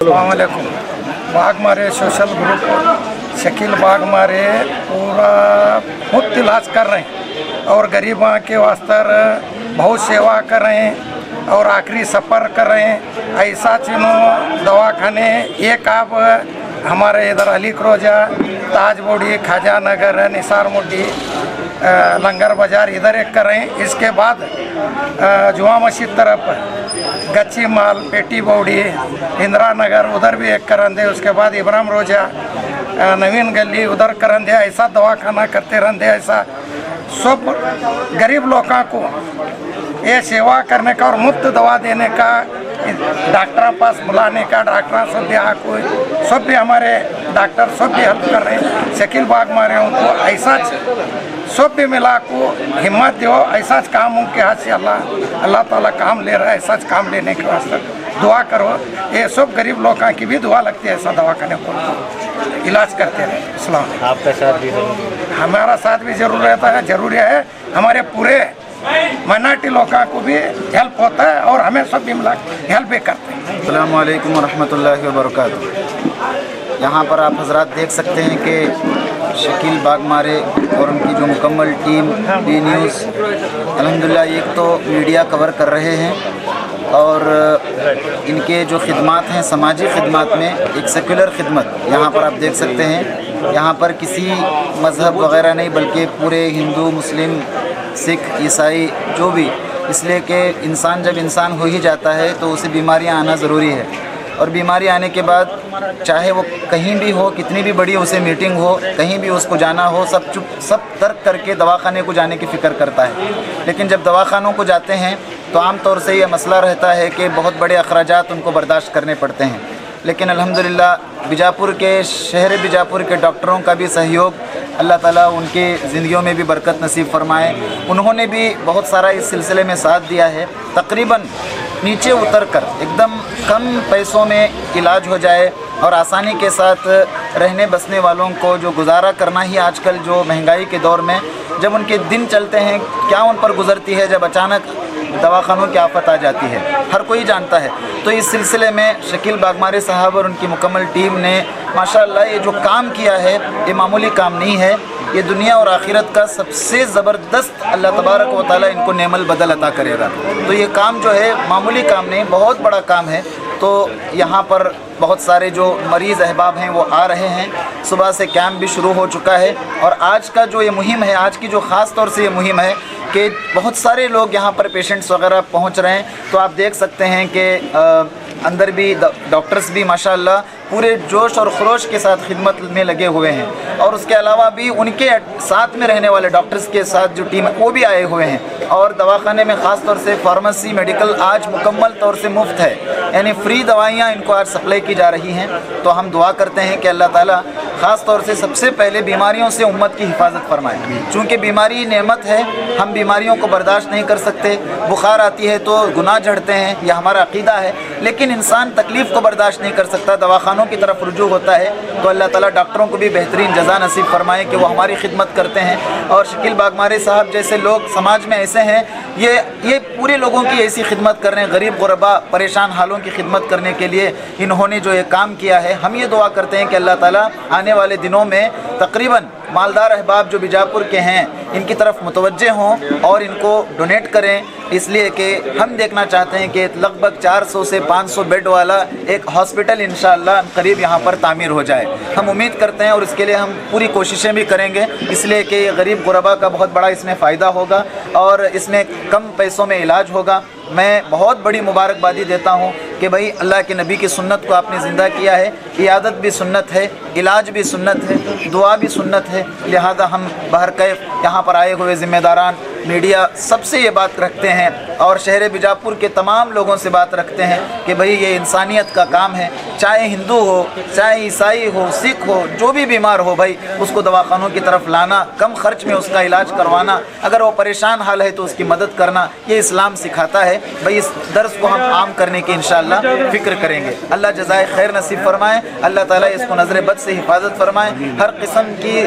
अस्सलामुअलैकुम। बागमारे सोशल ग्रुप शकील बागमारे पूरा मुफ्त इलाज कर रहे हैं और गरीबों के वास्ते बहुत सेवा कर रहे हैं और आखिरी सफ़र कर रहे हैं। ऐसा तीनों दवाखाने एक आप हमारे इधर अली क्रोजा, ताज बोड़ी, खाजा नगर, निसार मुड्डी, लंगर बाज़ार इधर एक कर रहे हैं। इसके बाद जुमा मस्जिद तरफ गच्ची माल, पेटी बौड़ी, इंदिरा नगर उधर भी एक करंदे। उसके बाद इब्राहिम रोजा, नवीन गली उधर करंदे। ऐसा दवाखाना करते रहते। ऐसा सब गरीब लोगों को ये सेवा करने का और मुफ्त दवा देने का, डॉक्टर पास बुलाने का, डॉक्टर सब भी कोई सब भी हमारे डॉक्टर सब भी हेल्प कर रहे हैं। शकील बागमारे उनको ऐसा सब भी मिला को हिम्मत दो, ऐसा काम उनके हाथ से अल्लाह ताला काम ले रहा है। ऐसा काम लेने के वास्ते दुआ करो। ये सब गरीब लोगों की भी दुआ लगती है। ऐसा दवा करने को इलाज करते रहे। इस्लाम आपका साथ भी हमारा साथ भी जरूर रहता है, जरूरी है। हमारे पूरे माइनॉरिटी लोगों को भी हेल्प होता है और हमें सब भी मिला हेल्प भी करते हैं। अस्सलामु अलैकुम रहमतुल्लाहि व बरकातुहू। यहाँ पर आप हजरात देख सकते हैं कि शकील बागमारे और उनकी जो मुकम्मल टीम बी न्यूज़ अल्हम्दुलिल्लाह एक तो मीडिया कवर कर रहे हैं और इनके जो खिदमात हैं समाजी खिदमात में एक सेकुलर खिदमत यहाँ पर आप देख सकते हैं। यहाँ पर किसी मज़हब वगैरह नहीं बल्कि पूरे हिंदू मुस्लिम सिख ईसाई जो भी, इसलिए कि इंसान जब इंसान हो ही जाता है तो उसे बीमारियाँ आना ज़रूरी है और बीमारी आने के बाद चाहे वो कहीं भी हो, कितनी भी बड़ी उसे मीटिंग हो, कहीं भी उसको जाना हो, सब तर्क करके दवाखाने को जाने की फ़िक्र करता है। लेकिन जब दवाखानों को जाते हैं तो आम तौर से यह मसला रहता है कि बहुत बड़े अखराजात उनको बर्दाश्त करने पड़ते हैं। लेकिन अल्हम्दुलिल्लाह बीजापुर के शहर बीजापुर के डॉक्टरों का भी सहयोग, अल्लाह ताला उनकी ज़िंदगियों में भी बरकत नसीब फरमाए। उन्होंने भी बहुत सारा इस सिलसिले में साथ दिया है। तकरीबन नीचे उतरकर एकदम कम पैसों में इलाज हो जाए और आसानी के साथ रहने बसने वालों को जो गुजारा करना ही आजकल जो महंगाई के दौर में जब उनके दिन चलते हैं क्या उन पर गुजरती है जब अचानक दवाखानों की आफत आ जाती है, हर कोई जानता है। तो इस सिलसिले में शकील बागमारे साहब और उनकी मुकम्मल टीम ने माशाअल्लाह ये जो काम किया है ये मामूली काम नहीं है, ये दुनिया और आखिरत का सबसे ज़बरदस्त अल्लाह तबारक व तआला इनको नेमल बदल अता करेगा। तो ये काम जो है मामूली काम नहीं, बहुत बड़ा काम है। तो यहाँ पर बहुत सारे जो मरीज़ अहबाब हैं वो आ रहे हैं। सुबह से कैंप भी शुरू हो चुका है और आज का जो ये मुहिम है, आज की जो ख़ास तौर से ये मुहिम है कि बहुत सारे लोग यहाँ पर पेशेंट्स वगैरह पहुँच रहे हैं। तो आप देख सकते हैं कि अंदर भी डॉक्टर्स भी माशाअल्लाह पूरे जोश और खरोश के साथ खिदमत में लगे हुए हैं और उसके अलावा भी उनके साथ में रहने वाले डॉक्टर्स के साथ जो टीम है वो भी आए हुए हैं। और दवाखाने में ख़ास तौर से फार्मेसी मेडिकल आज मुकम्मल तौर से मुफ्त है, यानी फ्री दवाइयाँ इनको आज सप्लाई की जा रही हैं। तो हम दुआ करते हैं कि अल्लाह ताला ख़ास तौर से सबसे पहले बीमारियों से उम्मत की हिफाजत फरमाए। चूँकि बीमारी नेमत है, हम बीमारियों को बर्दाश्त नहीं कर सकते। बुखार आती है तो गुनाह झड़ते हैं, यह हमारा अक़ीदा है। लेकिन इंसान तकलीफ़ को बर्दाश्त नहीं कर सकता, दवाखानों की तरफ रुजू होता है। तो अल्लाह ताला डॉक्टरों को भी बेहतरीन जज़ा नसीब फरमाए कि वो हमारी खिदमत करते हैं। और शकील बागमारे साहब जैसे लोग समाज में ऐसे हैं, ये पूरे लोगों की ऐसी खिदमत कर रहे हैं, गरीब गुरबा परेशान हालों की खिदमत करने के लिए इन्होंने जो ये काम किया है। हम ये दुआ करते हैं कि अल्लाह ताला आने वाले दिनों में तकरीबन मालदार अहबाब जो बीजापुर के हैं इनकी तरफ मुतवज्जे हों और इनको डोनेट करें, इसलिए कि हम देखना चाहते हैं कि लगभग 400 से 500 बेड वाला एक हॉस्पिटल इंशाअल्लाह करीब यहाँ पर तामीर हो जाए। हम उम्मीद करते हैं और इसके लिए हम पूरी कोशिशें भी करेंगे, इसलिए कि गरीब गुरबा का बहुत बड़ा इसमें फ़ायदा होगा और इसमें कम पैसों में इलाज होगा। मैं बहुत बड़ी मुबारकबादी देता हूँ कि भाई अल्लाह के नबी की सुन्नत को आपने ज़िंदा किया है। इयादत भी सुन्नत है, इलाज भी सुन्नत है, दुआ भी सुन्नत है। लिहाजा हम बहरकैफ यहाँ पर आए हुए ज़िम्मेदारान मीडिया सबसे ये बात रखते हैं और शहर बीजापुर के तमाम लोगों से बात रखते हैं कि भाई ये इंसानियत का काम है। चाहे हिंदू हो, चाहे ईसाई हो, सिख हो, जो भी बीमार हो भाई उसको दवाखानों की तरफ लाना, कम खर्च में उसका इलाज करवाना, अगर वो परेशान हाल है तो उसकी मदद करना, ये इस्लाम सिखाता है। भाई इस दर्स को हम आम करने की इंशाअल्लाह फ़िक्र करेंगे। अल्लाह जज़ाए खैर नसीब फरमाए, अल्लाह ताला इसको नज़र बद से हिफाजत फरमाए, हर किस्म की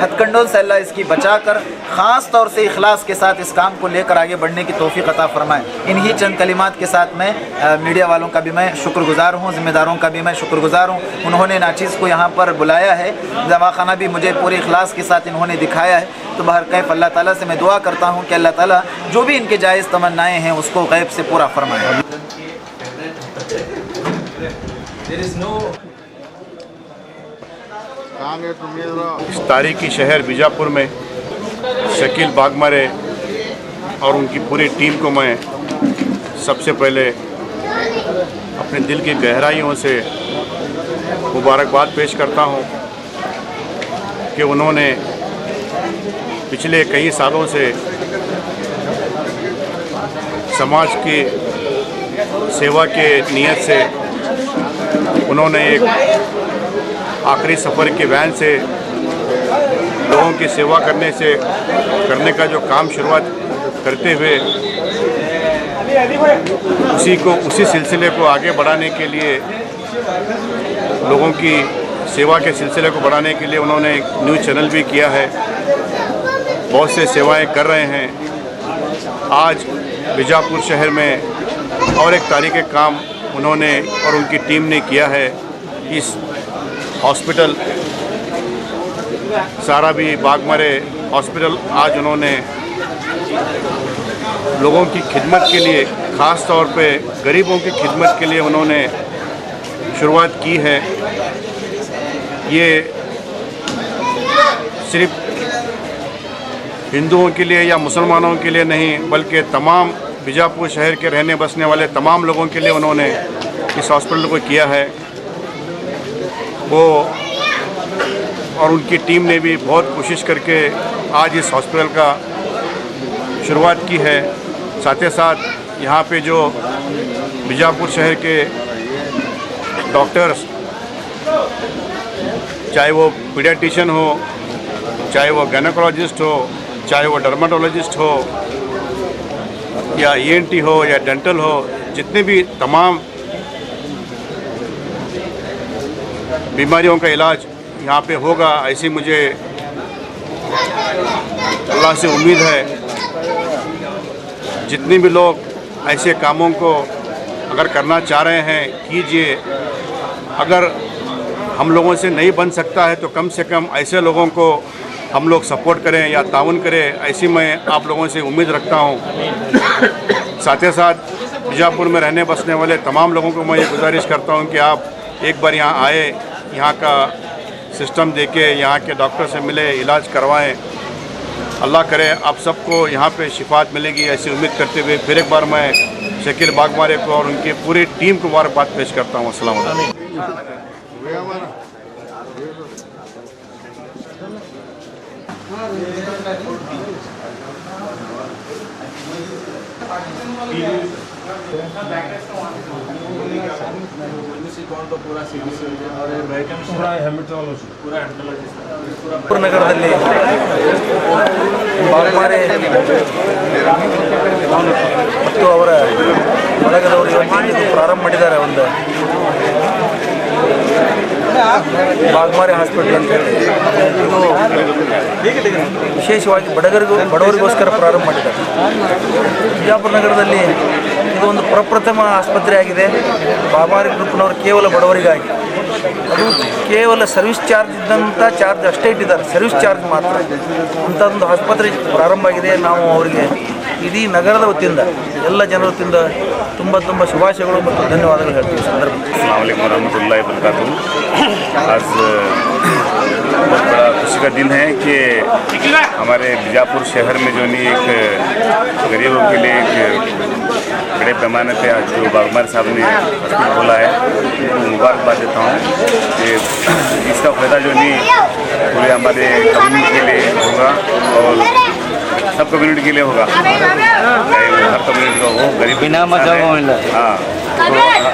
हथकंडों से अल्लाह इसकी बचा कर ख़ास तौर से इखलास के साथ इस काम को लेकर आगे बढ़ने की तौफीक अता फरमाए। इन्हीं चंद कलिमात के साथ मैं मीडिया वालों का भी मैं शुक्रगुज़ार हूँ, ज़िम्मेदारों का भी मैं शुक्रगुज़ार हूँ। उन्होंने नाचीज़ को यहाँ पर बुलाया है, दवाखाना भी मुझे पूरे इखलास के साथ इन्होंने दिखाया है। तो बहरकैफ अल्लाह ताला से मैं दुआ करता हूँ कि अल्लाह ताला जो भी इनके जायज़ तमन्नाएँ हैं उसको गैब से पूरा फरमाए। इस तारीखी शहर बीजापुर में शकील बागमारे और उनकी पूरी टीम को मैं सबसे पहले अपने दिल की गहराइयों से मुबारकबाद पेश करता हूं कि उन्होंने पिछले कई सालों से समाज की सेवा के नियत से उन्होंने एक आखिरी सफ़र के वैन से लोगों की सेवा करने का जो काम शुरुआत करते हुए उसी सिलसिले को आगे बढ़ाने के लिए, लोगों की सेवा के सिलसिले को बढ़ाने के लिए उन्होंने एक न्यूज़ चैनल भी किया है, बहुत से सेवाएं कर रहे हैं। आज बीजापुर शहर में और एक तारीख़ काम उन्होंने और उनकी टीम ने किया है। इस हॉस्पिटल सारा भी बागमारे हॉस्पिटल आज उन्होंने लोगों की खिदमत के लिए, ख़ास तौर पे गरीबों की खिदमत के लिए उन्होंने शुरुआत की है। ये सिर्फ हिंदुओं के लिए या मुसलमानों के लिए नहीं, बल्कि तमाम बीजापुर शहर के रहने बसने वाले तमाम लोगों के लिए उन्होंने इस हॉस्पिटल को किया है। वो और उनकी टीम ने भी बहुत कोशिश करके आज इस हॉस्पिटल का शुरुआत की है। साथ ही साथ यहाँ पे जो बीजापुर शहर के डॉक्टर्स, चाहे वो पीडियाट्रिशियन हो, चाहे वो गायनेकोलॉजिस्ट हो, चाहे वो डर्माटोलॉजिस्ट हो, या ENT हो या डेंटल हो, जितने भी तमाम बीमारियों का इलाज यहाँ पे होगा, ऐसी मुझे अल्लाह से उम्मीद है। जितने भी लोग ऐसे कामों को अगर करना चाह रहे हैं, कीजिए। अगर हम लोगों से नहीं बन सकता है तो कम से कम ऐसे लोगों को हम लोग सपोर्ट करें या ताउन करें, ऐसी मैं आप लोगों से उम्मीद रखता हूँ। साथ ही साथ बीजापुर में रहने बसने वाले तमाम लोगों को मैं ये गुजारिश करता हूँ कि आप एक बार यहाँ आए, यहाँ का सिस्टम देखे, यहाँ के डॉक्टर से मिले, इलाज करवाएं। अल्लाह करे आप सबको यहाँ पे शिफात मिलेगी, ऐसी उम्मीद करते हुए फिर एक बार मैं शकील बागमारे को और उनकी पूरी टीम को मुबारकबाद पेश करता हूँ। अस्सलाम वालेकुम। ನಗರದಲ್ಲಿ ಬಾಗ್ಮಾರೆ ಮತ್ತು ಅವರ ಬಳಗದವರು ಇವತ್ತು ಪ್ರಾರಂಭ ಮಾಡಿದ್ದಾರೆ ಒಂದು ಬಾಗ್ಮಾರೆ ಹಾಸ್ಪಿಟಲ್ ಅಂತ ಹೇಳಿ. ಇದು ವಿಶೇಷವಾಗಿ ಬಡವರಿಗೋಸ್ಕರ ಪ್ರಾರಂಭ ಮಾಡಿದ್ದಾರೆ. ಬಿಜಾಪುರ ನಗರದಲ್ಲಿ ಇದು ಒಂದು ಪ್ರಪ್ರಥಮ ಆಸ್ಪತ್ರೆ ಆಗಿದೆ. ಬಾಗ್ಮಾರೆ ಗ್ರೂಪ್ನವರು ಕೇವಲ ಬಡವರಿಗಾಗಿ, ಅದು ಕೇವಲ ಸರ್ವಿಸ್ ಚಾರ್ಜ್ ಇದ್ದಂಥ ಚಾರ್ಜ್ ಅಷ್ಟೇ ಇಟ್ಟಿದ್ದಾರೆ, ಸರ್ವಿಸ್ ಚಾರ್ಜ್ ಮಾತ್ರ. ಅಂಥದ್ದೊಂದು ಆಸ್ಪತ್ರೆ ಪ್ರಾರಂಭ ಆಗಿದೆ. ನಾವು ಅವರಿಗೆ ಇಡೀ ನಗರದ ವತಿಯಿಂದ, ಎಲ್ಲ ಜನರ ವತಿಯಿಂದ ತುಂಬ ತುಂಬ ಶುಭಾಶಯಗಳು ಮತ್ತು ಧನ್ಯವಾದಗಳು ಹೇಳ್ತೀವಿ ಸಂದರ್ಭ. अस्सलाम वालेकुम रहमतुल्लाहि व बरकातहू। आज बहुत बड़ा खुशी का दिन है कि हमारे बीजापुर शहर में जो नहीं एक गरीबों के लिए एक बड़े पैमाने पे आज जो बागमारे साहब ने हॉस्पिटल खोला है, उनको मुबारकबाद देता हूँ कि इसका फ़ायदा जो नहीं पूरे हमारे कम्युनिटी के लिए होगा और सब कम्युनिटी के लिए होगा, चाहे वो हर कम्युनिटी का हो, गरीब बिना मतलब हाँ, तो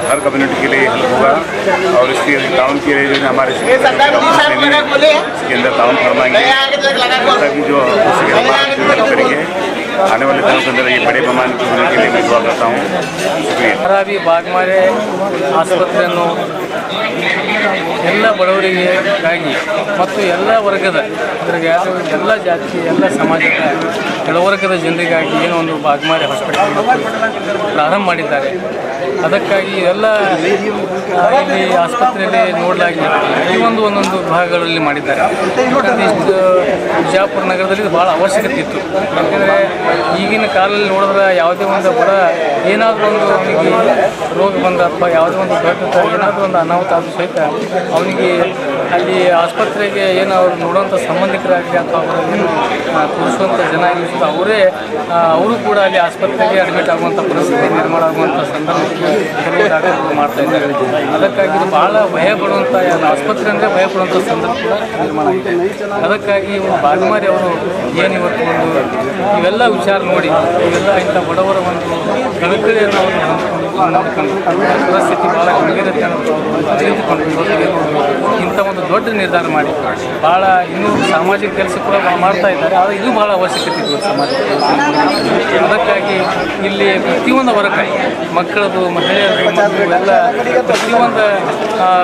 हर कम्युनिटी के लिए हेल्प होगा। और इसके टाउन के लिए जो है हमारे इसके अंदर टाउन फरमाएंगे ताकि जो हेल्प करेंगे आने वाले दिनों के अंदर ये बड़े पैमाने के होने के लिए मैं दुआ करता हूँ। शुक्रिया। भी ಬಾಗ್ಮಾರೆ ಆಸ್ಪತ್ರೆಯನ್ನು ಎಲ್ಲ ಬಡವರಿಗಾಗಿ ಮತ್ತು ಎಲ್ಲ ವರ್ಗದ, ಅಂದರೆ ಎಲ್ಲ ಜಾತಿ, ಎಲ್ಲ ಸಮಾಜದ ಕೆಳವರ್ಗದ ಜನರಿಗಾಗಿ ಏನೋ ಒಂದು ಬಾಗ್ಮಾರೆ ಹಾಸ್ಪಿಟಲ್ ಪ್ರಾರಂಭ ಮಾಡಿದ್ದಾರೆ. ಅದಕ್ಕಾಗಿ ಎಲ್ಲ ಇಲ್ಲಿ ಆಸ್ಪತ್ರೆಯಲ್ಲಿ ನೋಡಲಾಗಿ ಪ್ರತಿಯೊಂದು ಒಂದೊಂದು ಭಾಗಗಳಲ್ಲಿ ಮಾಡಿದ್ದಾರೆ. ಇಷ್ಟು ಬಿಜಾಪುರ ನಗರದಲ್ಲಿ ಭಾಳ ಅವಶ್ಯಕತೆ ಇತ್ತು. ಯಾಕೆಂದರೆ ಈಗಿನ ಕಾಲದಲ್ಲಿ ನೋಡಿದ್ರೆ ಯಾವುದೇ ಒಂದು ಬಡ ಏನಾದರೂ ಒಂದು ಅವನಿಗೆ ರೋಗ ಬಂದ ಅಥವಾ ಯಾವುದೇ ಒಂದು ದೊಡ್ಡ ಏನಾದರೂ ಒಂದು ಅನಾಹುತ ಆದರೂ ಸಹಿತ ಅವನಿಗೆ ಅಲ್ಲಿ ಆಸ್ಪತ್ರೆಗೆ ಏನು ಅವ್ರು ನೋಡುವಂಥ ಸಂಬಂಧಿಕರಾಗಲಿ ಅಥವಾ ಅವರನ್ನು ತೋರಿಸುವಂಥ ಜನ ಇರ್ತಾರೆ, ಅವರು ಕೂಡ ಅಲ್ಲಿ ಆಸ್ಪತ್ರೆಗೆ ಅಡ್ಮಿಟ್ ಆಗುವಂಥ ಪರಿಸ್ಥಿತಿ ನಿರ್ಮಾಣ ಆಗುವಂಥ ಸಂದರ್ಭದಲ್ಲಿ ಕೆಲವು ಡಾಕ್ಟರ್ಗಳು ಮಾಡ್ತಾ ಇದ್ದಾರೆ. ಅದಕ್ಕಾಗಿ ಇದು ಭಾಳ ಭಯ ಪಡುವಂಥ ಆಸ್ಪತ್ರೆ ಅಂದರೆ ಭಯ ಪಡುವಂಥ ಸಂದರ್ಭ ಕೂಡ ನಿರ್ಮಾಣ ಆಗಿದೆ. ಅದಕ್ಕಾಗಿ ಬಾಗ್ಮಾರೆ ಅವರು ಏನು ಇವತ್ತು ಒಂದು ಇವೆಲ್ಲ ವಿಚಾರ ನೋಡಿ ಇವೆಲ್ಲ ಇಂಥ ಬಡವರ ಒಂದು ಕಳಕಳಿಯನ್ನು ಪರಿಸ್ಥಿತಿ ಭಾಳ ಗಂಭೀರತೆ ಅರಿತುಕೊಂಡು ಇಂಥ ಒಂದು ದೊಡ್ಡ ನಿರ್ಧಾರ ಮಾಡಿ ಭಾಳ ಇನ್ನೂ ಸಾಮಾಜಿಕ ಕೆಲಸ ಕೂಡ ಮಾಡ್ತಾ ಇದ್ದಾರೆ. ಆದರೆ ಇದು ಭಾಳ ಅವಶ್ಯಕತೆ ಇದೆ ಸಮಾಜಕ್ಕೆ. ಅದಕ್ಕಾಗಿ ಇಲ್ಲಿ ಪ್ರತಿಯೊಂದು ವರ್ಗ, ಮಕ್ಕಳದು, ಮಹಿಳೆಯರು ಮತ್ತು ಎಲ್ಲ ಪ್ರತಿಯೊಂದು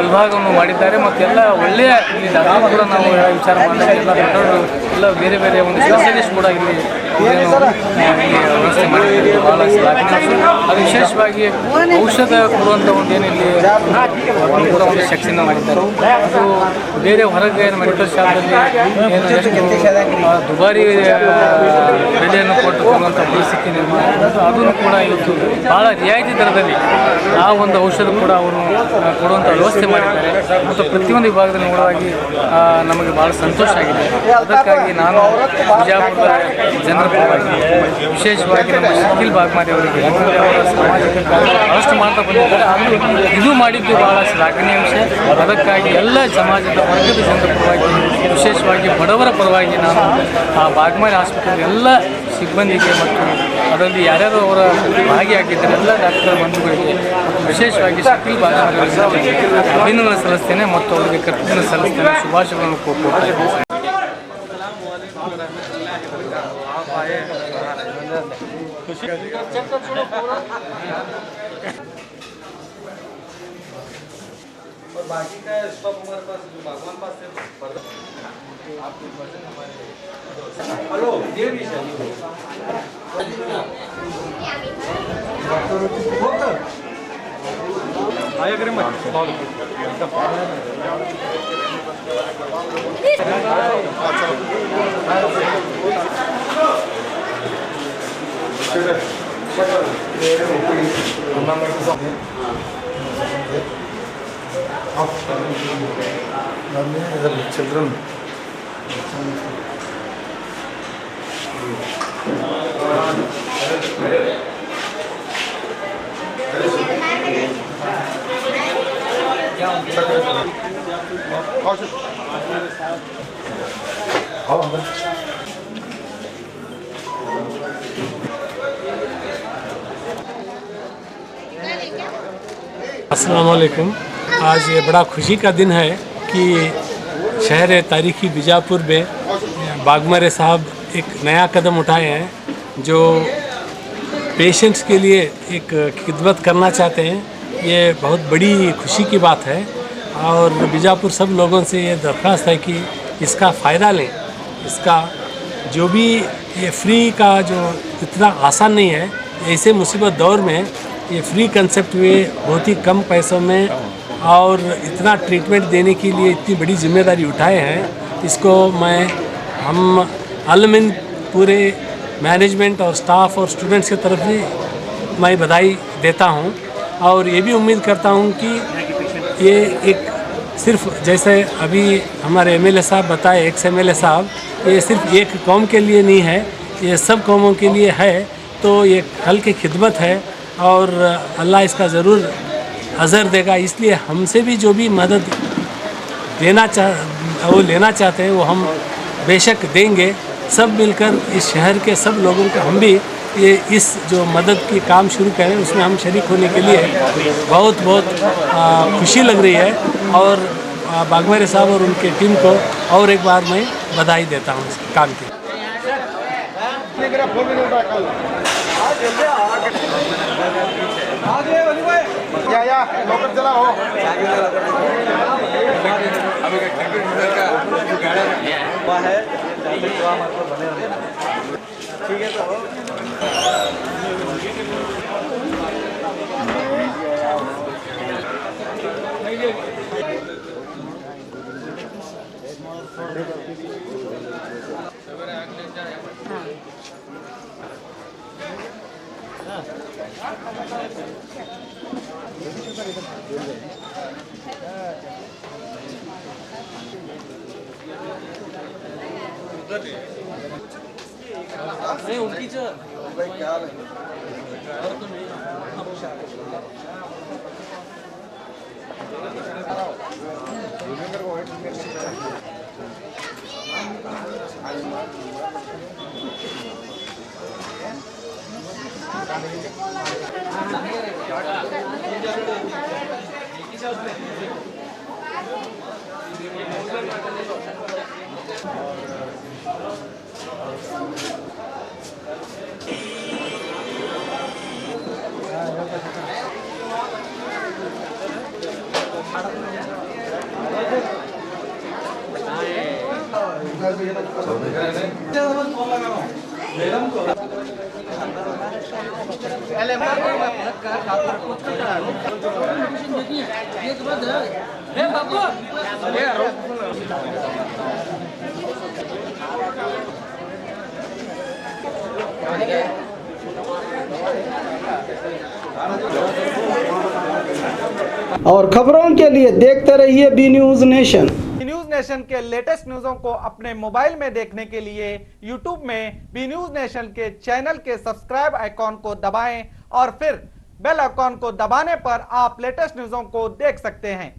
ವಿಭಾಗವನ್ನು ಮಾಡಿದ್ದಾರೆ. ಮತ್ತು ಎಲ್ಲ ಒಳ್ಳೆಯ ಇಲ್ಲಿ ಡಾಕ್ಟರ್ ಕೂಡ ನಾವು ವಿಚಾರ ಮಾಡಿದಾಗ ಎಲ್ಲ ಡಾಕ್ಟರ್ಗಳು ಎಲ್ಲ ಬೇರೆ ಬೇರೆ ಒಂದು ಸ್ಪೆಷಲಿಸ್ಟ್ ಕೂಡ ಇಲ್ಲಿ ವ್ಯವಸ್ಥೆ ಮಾಡಿದ್ದಾರೆ, ಭಾಳ ಶ್ಲಾಘನೀಯ. ಅದು ವಿಶೇಷವಾಗಿ ಔಷಧ ಕೊಡುವಂಥ ಒಂದು ಏನಿಲ್ಲಿ ಕೂಡ ಒಂದು ಸೆಕ್ಷನ್ ಮಾಡಿದ್ದಾರೆ. ಅದು ಬೇರೆ ಹೊರಗೆ ಮೆಡಿಕಲ್ ಶಾಪ್ನಲ್ಲಿ ಏನು ಎಷ್ಟು ದುಬಾರಿ ಬೆಲೆಯನ್ನು ಕೊಟ್ಟು ಕೊಡುವಂಥ ಪರಿಸ್ಥಿತಿ ನಿರ್ಮಾಣ ಆಗಿರೋದು, ಅದನ್ನು ಕೂಡ ಇವತ್ತು ಭಾಳ ರಿಯಾಯಿತಿ ದರದಲ್ಲಿ ಆ ಒಂದು ಔಷಧ ಕೂಡ ಅವರು ಕೊಡುವಂಥ ವ್ಯವಸ್ಥೆ ಮಾಡಿದ್ದಾರೆ. ಮತ್ತು ಪ್ರತಿಯೊಂದು ವಿಭಾಗದಲ್ಲಿ ನೋಡುವಾಗಿ ನಮಗೆ ಭಾಳ ಸಂತೋಷ ಆಗಿದೆ. ಅದಕ್ಕಾಗಿ ನಾನು ಬಿಜಾಪುರದ ಜನರ ಪರವಾಗಿ ವಿಶೇಷವಾಗಿ ನಮ್ಮ ಶಕೀಲ್ ಬಾಗ್ಮಾರಿ ಅವರಿಗೆ ಅವರ ಸಾಮಾಜಿಕ ಕಾರ್ಯ ಭಾಳಷ್ಟು ಮಾಡ್ತಾ ಬಂದಿದ್ದಾರೆ. ಆದರೆ ಇದು ಮಾಡಿದ್ದು ಭಾಳ ಶ್ಲಾಘನೀಯ ವಿಷಯ. ಅದಕ್ಕಾಗಿ ಎಲ್ಲ ಸಮಾಜದ ವರ್ಗದ ಜನರ ಪರವಾಗಿ, ವಿಶೇಷವಾಗಿ ಬಡವರ ಪರವಾಗಿ ನಾನು ಆ ಬಾಗ್ಮಾರಿ ಹಾಸ್ಪಿಟಲ್ ಎಲ್ಲ ಸಿಬ್ಬಂದಿಗೆ ಮತ್ತು ಅದರಲ್ಲಿ ಯಾರ್ಯಾರು ಅವರ ಭಾಗಿಯಾಗಿದ್ದಾರೆ ಎಲ್ಲ ಡಾಕ್ಟರ್ ಬಂಧುಗಳಿಗೆ ವಿಶೇಷವಾಗಿ ಶಕೀಲ್ ಬಾಗ್ಮಾರಿ ಅವರಿಗೆ ಅಭಿನಂದನೆ ಸಲ್ಲಿಸ್ತೇನೆ ಮತ್ತು ಅವರಿಗೆ ಕೃತಜ್ಞತೆ ಸಲ್ಲಿಸ್ತೇನೆ, ಶುಭಾಶಯಗಳನ್ನು ಕೊಡ್ತಾ ಇದ್ದೇನೆ. और बाकी का स्टॉक हमारे पास जो भगवान पास से आपके वजन हमारे हेलो ये भी आया करें मत children. अस्सलाम वालेकुम। आज ये बड़ा खुशी का दिन है कि शहर तारीखी बीजापुर में बागमारे साहब एक नया कदम उठाए हैं जो पेशेंट्स के लिए एक खिदमत करना चाहते हैं। ये बहुत बड़ी खुशी की बात है और बीजापुर सब लोगों से ये दरख्वास्त है कि इसका फ़ायदा लें। इसका जो भी ये फ्री का जो इतना आसान नहीं है, ऐसे मुसीबत दौर में ये फ्री कंसेप्ट में बहुत ही कम पैसों में और इतना ट्रीटमेंट देने के लिए इतनी बड़ी जिम्मेदारी उठाए हैं। इसको हम आलमिन पूरे मैनेजमेंट और स्टाफ और स्टूडेंट्स की तरफ से मैं बधाई देता हूं और ये भी उम्मीद करता हूं कि ये एक सिर्फ जैसे अभी हमारे एमएलए साहब बताए, एक्स एमएलए साहब, ये सिर्फ एक कौम के लिए नहीं है, ये सब कौमों के लिए है। तो ये कल की खिदमत है और अल्लाह इसका ज़रूर अज़र देगा। इसलिए हमसे भी जो भी मदद लेना चाहते हैं वो हम बेशक देंगे। सब मिलकर इस शहर के सब लोगों को हम भी ये इस जो मदद की काम शुरू करें उसमें हम शरीक होने के लिए बहुत खुशी लग रही है और बागमारे साहब और उनके टीम को और एक बार मैं बधाई देता हूँ इस काम की। ठीक है तो नहीं उनकी जो और खबरों के लिए देखते रहिए B News Nation. News Nation के लेटेस्ट न्यूज़ों को अपने मोबाइल में देखने के लिए यूट्यूब में बी न्यूज नेशन के चैनल के सब्सक्राइब आइकॉन को दबाएं और फिर बेल आइकॉन को दबाने पर आप लेटेस्ट न्यूज़ों को देख सकते हैं।